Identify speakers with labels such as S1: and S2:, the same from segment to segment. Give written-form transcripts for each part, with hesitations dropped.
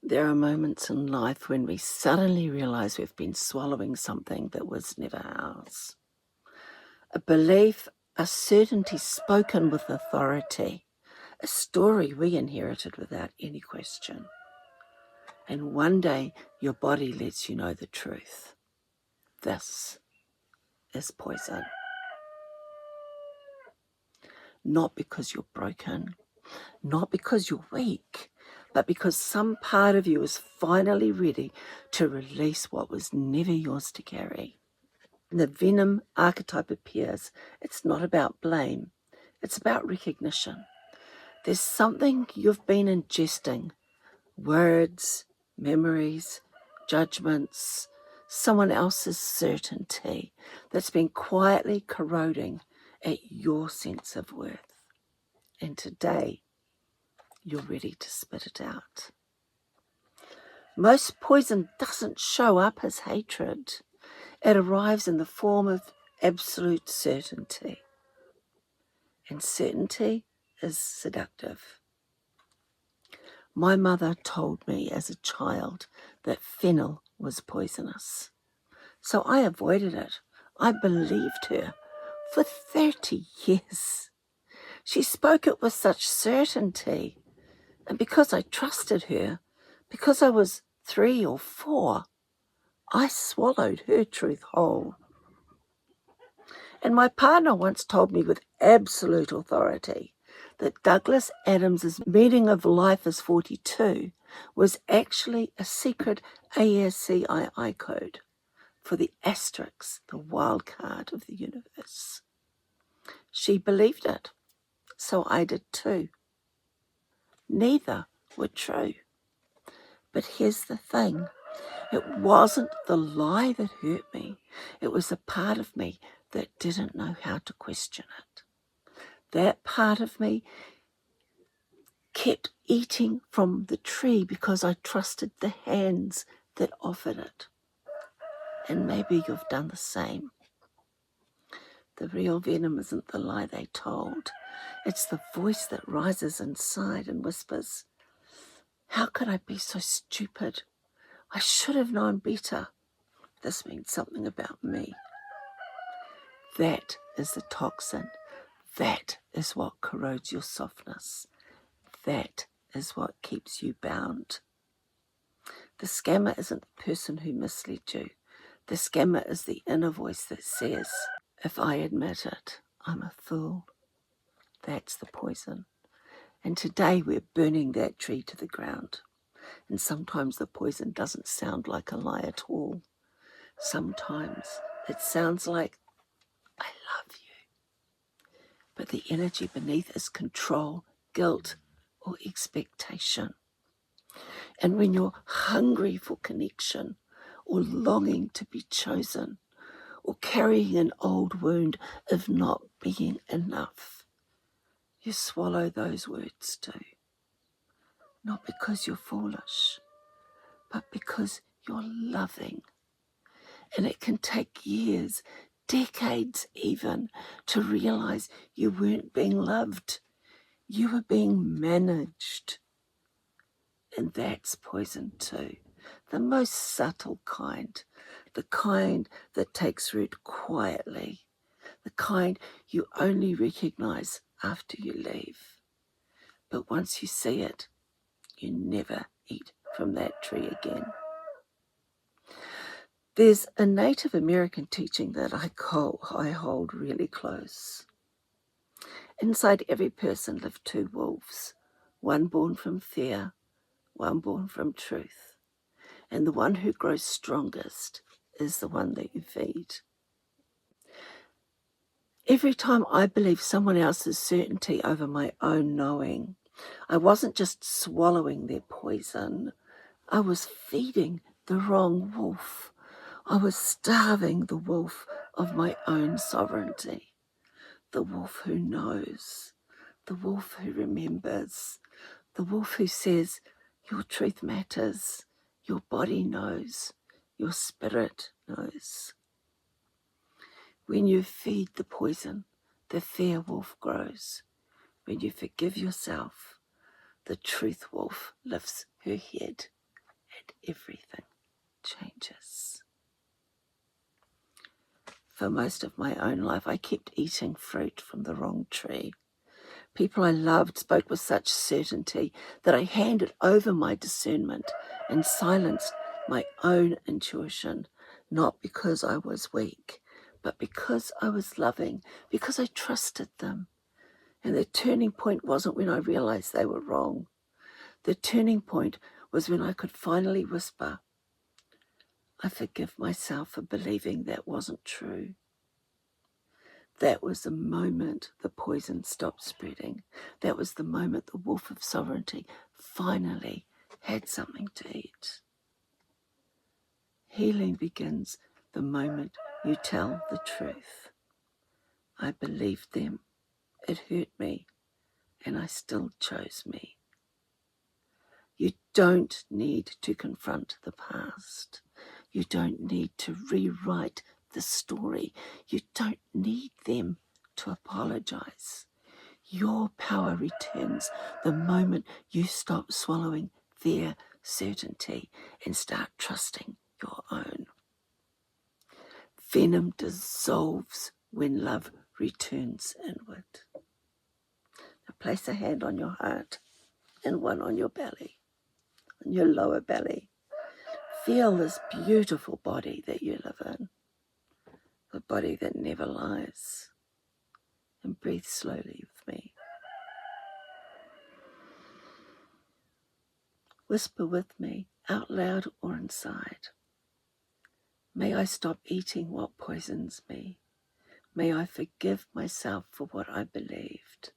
S1: There are moments in life when we suddenly realize we've been swallowing something that was never ours. A belief, a certainty spoken with authority, a story we inherited without any question. And one day your body lets you know the truth. This is poison. Not because you're broken, not because you're weak, but because some part of you is finally ready to release what was never yours to carry. When the venom archetype appears, it's not about blame, it's about recognition. There's something you've been ingesting, words, memories, judgments, someone else's certainty that's been quietly corroding at your sense of worth. And today, you're ready to spit it out. Most poison doesn't show up as hatred. It arrives in the form of absolute certainty. And certainty is seductive. My mother told me as a child that fennel was poisonous. So I avoided it. I believed her for 30 years. She spoke it with such certainty. And because I trusted her, because I was 3 or 4, I swallowed her truth whole. And my partner once told me with absolute authority that Douglas Adams's meaning of life is 42 was actually a secret ASCII code for the asterisk, the wildcard of the universe. She believed it, so I did too. Neither were true. But here's the thing. It wasn't the lie that hurt me. It was a part of me that didn't know how to question it. That part of me kept eating from the tree because I trusted the hands that offered it. And maybe you've done the same. The real venom isn't the lie they told. It's the voice that rises inside and whispers, "How could I be so stupid? I should have known better. This means something about me." That is the toxin. That is what corrodes your softness. That is what keeps you bound. The scammer isn't the person who misled you. The scammer is the inner voice that says, "If I admit it, I'm a fool." That's the poison. And today we're burning that tree to the ground. And sometimes the poison doesn't sound like a lie at all. Sometimes it sounds like, "I love you." But the energy beneath is control, guilt, or expectation. And when you're hungry for connection, or longing to be chosen, or carrying an old wound of not being enough, you swallow those words too. Not because you're foolish, but because you're loving. And it can take years, decades even, to realize you weren't being loved. You were being managed. And that's poison too. The most subtle kind. The kind that takes root quietly. The kind you only recognize after you leave. But once you see it, you never eat from that tree again. There's a Native American teaching that I hold really close. Inside every person live 2 wolves, one born from fear, one born from truth. And the one who grows strongest is the one that you feed. Every time I believe someone else's certainty over my own knowing, I wasn't just swallowing their poison, I was feeding the wrong wolf. I was starving the wolf of my own sovereignty, the wolf who knows, the wolf who remembers, the wolf who says, your truth matters, your body knows, your spirit knows. When you feed the poison, the fear wolf grows. When you forgive yourself, the truth wolf lifts her head. that everything changes. For most of my own life, I kept eating fruit from the wrong tree. People I loved spoke with such certainty that I handed over my discernment and silenced my own intuition, not because I was weak, but because I was loving, because I trusted them. And the turning point wasn't when I realized they were wrong. The turning point was when I could finally whisper, I forgive myself for believing that wasn't true. That was the moment the poison stopped spreading. That was the moment the wolf of sovereignty finally had something to eat. Healing begins the moment you tell the truth. I believed them, it hurt me, and I still chose me. You don't need to confront the past. You don't need to rewrite the story. You don't need them to apologize. Your power returns the moment you stop swallowing their certainty and start trusting your own. Venom dissolves when love returns inward. Now place a hand on your heart and one on your belly, on your lower belly. Feel this beautiful body that you live in, the body that never lies. And breathe slowly with me. Whisper with me, out loud or inside. May I stop eating what poisons me. May I forgive myself for what I believed.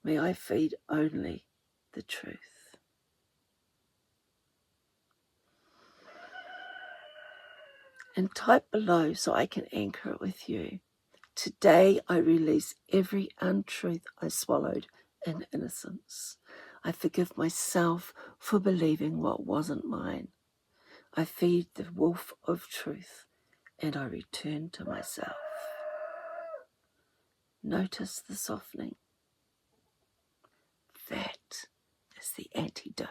S1: May I feed only the truth. And type below so I can anchor it with you. Today I release every untruth I swallowed in innocence. I forgive myself for believing what wasn't mine. I feed the wolf of truth and I return to myself. Notice the softening. That is the antidote.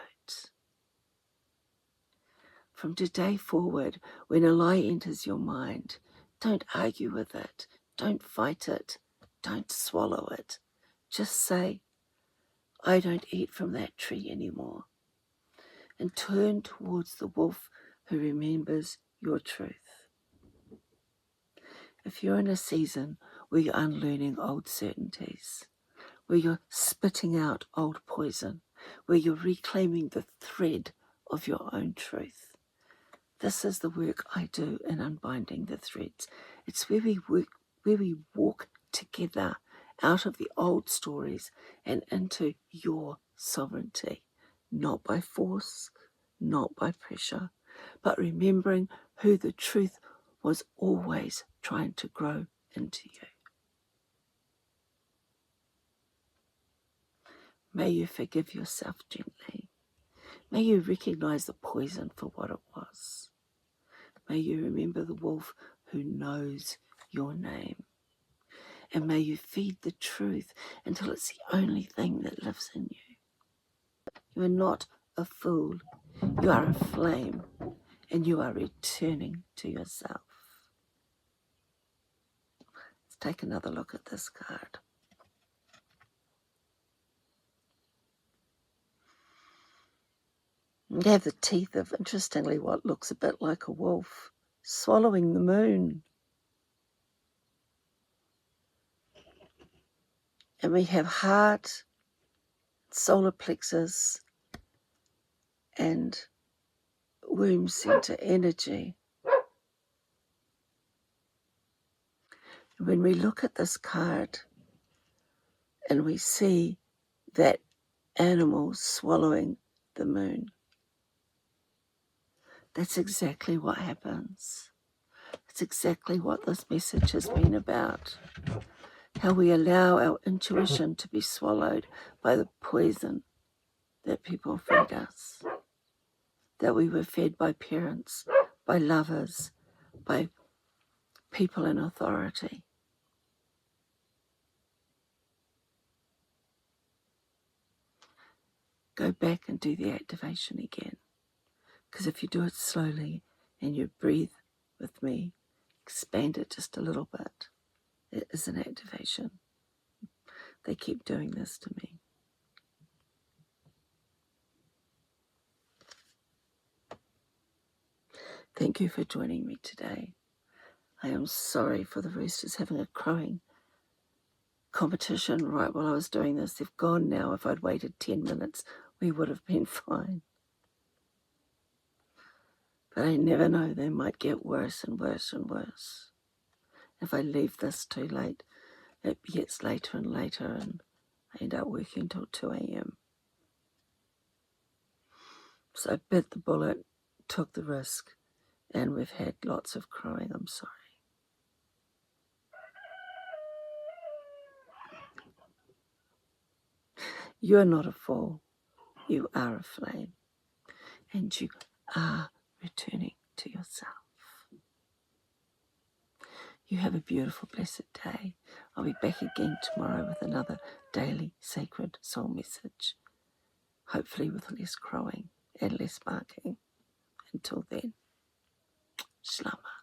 S1: From today forward, when a lie enters your mind, don't argue with it, don't fight it, don't swallow it. Just say, I don't eat from that tree anymore. And turn towards the wolf who remembers your truth. If you're in a season where you're unlearning old certainties, where you're spitting out old poison, where you're reclaiming the thread of your own truth, this is the work I do in unbinding the threads. It's where we walk together out of the old stories and into your sovereignty, not by force, not by pressure, but remembering who the truth was always trying to grow into you. May you forgive yourself gently. May you recognize the poison for what it was. May you remember the wolf who knows your name. And may you feed the truth until it's the only thing that lives in you. You are not a fool. You are a flame, and you are returning to yourself. Let's take another look at this card. You have the teeth of, interestingly, what looks a bit like a wolf, swallowing the moon. And we have heart, solar plexus, and womb center energy. When we look at this card and we see that animal swallowing the moon, that's exactly what happens. It's exactly what this message has been about. How we allow our intuition to be swallowed by the poison that people feed us. That we were fed by parents, by lovers, by people in authority. Go back and do the activation again. Because if you do it slowly and you breathe with me, expand it just a little bit, it is an activation. They keep doing this to me. Thank you for joining me today. I am sorry for the roosters having a crowing competition right while I was doing this. They've gone now. If I'd waited 10 minutes, we would have been fine. But I never know, they might get worse and worse and worse. If I leave this too late, it gets later and later, and I end up working till 2 a.m. So I bit the bullet, took the risk, and we've had lots of crowing. I'm sorry. You are not a fool. You are a flame, and you are returning to yourself. You have a beautiful, blessed day. I'll be back again tomorrow with another daily sacred soul message, hopefully with less crowing and less barking. Until then, shlama.